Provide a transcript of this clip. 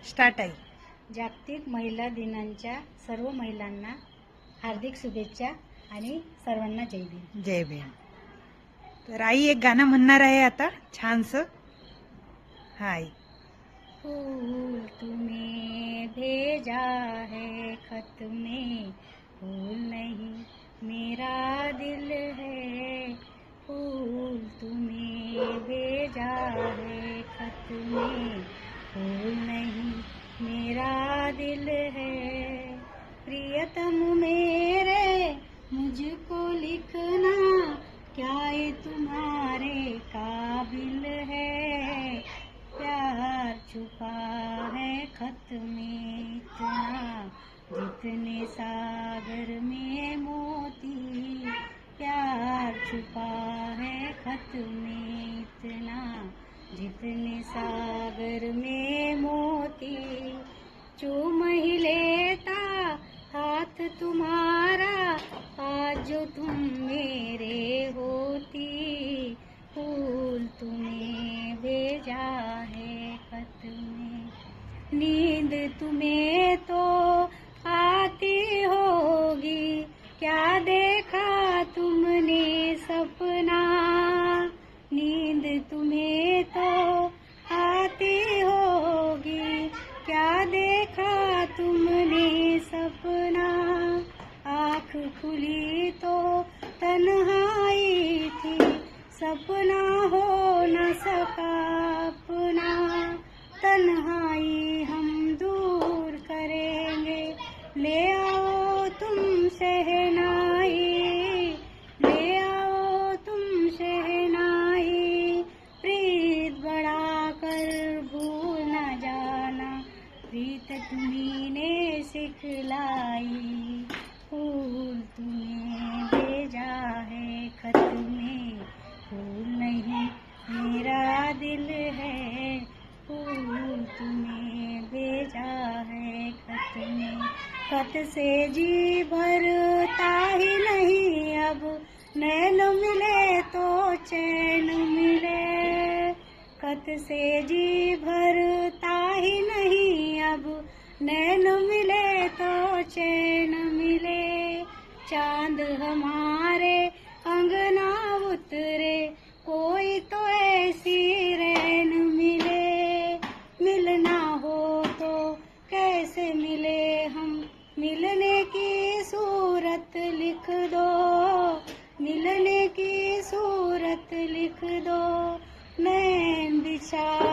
Start I. जागतिक महिला दिनाच्या सर्व महिलांना हार्दिक शुभेच्छा आणि सर्वांना जय भीम. जय भीम. तर आई एक गाणं म्हणणार आहे आता छानसं. हाय. फूल तुम्हें भेजा है खत में, फूल नहीं मेरा दिल है. फूल तुम्हें भेजा है खत में, फूल नहीं मेरा दिल है. प्रियतम मेरे मुझको लिखना, क्या ये तुम्हारे काबिल है. प्यार छुपा है खत में इतना, जितने सागर में मोती. प्यार छुपा है खत में इतना, जितने सागर में मोती. चूम ही लेता हाथ तुम्हारा, आज जो तुम मेरे होती. फूल तुम्हें भेजा है खत में. नींद तुम्हें तो आती होगी, क्या देखा तुमने सपना. नींद तुम्हें तो आती होगी, क्या देखा तुमने सपना. आँख खुली तो तन्हाई थी, सपना हो न सका अपना. तन्हाई हम दूर करेंगे, ले आओ तुम शहनाई. ले आओ तुम शहनाई. प्रीत बढ़ाकर भूल न जाना, प्रीत तुम्ही ने सिखलाई. फूल तुम्हें भेजा है खत में, फूल नहीं मेरा दिल है. फूल तुम्हें भेजा है खत में. खत से जी भरता ही नहीं अब, नैन मिले तो चैन मिले. खत से जी भरता ही नहीं अब, नैन मिले तो चैन मिले. चांद हमारे अंगना उतरे, कोई तो ऐसी रैन मिले. मिलना हो तो कैसे मिले हम, मिलने की सूरत लिख दो. मिलने की सूरत लिख दो. नैन बिछा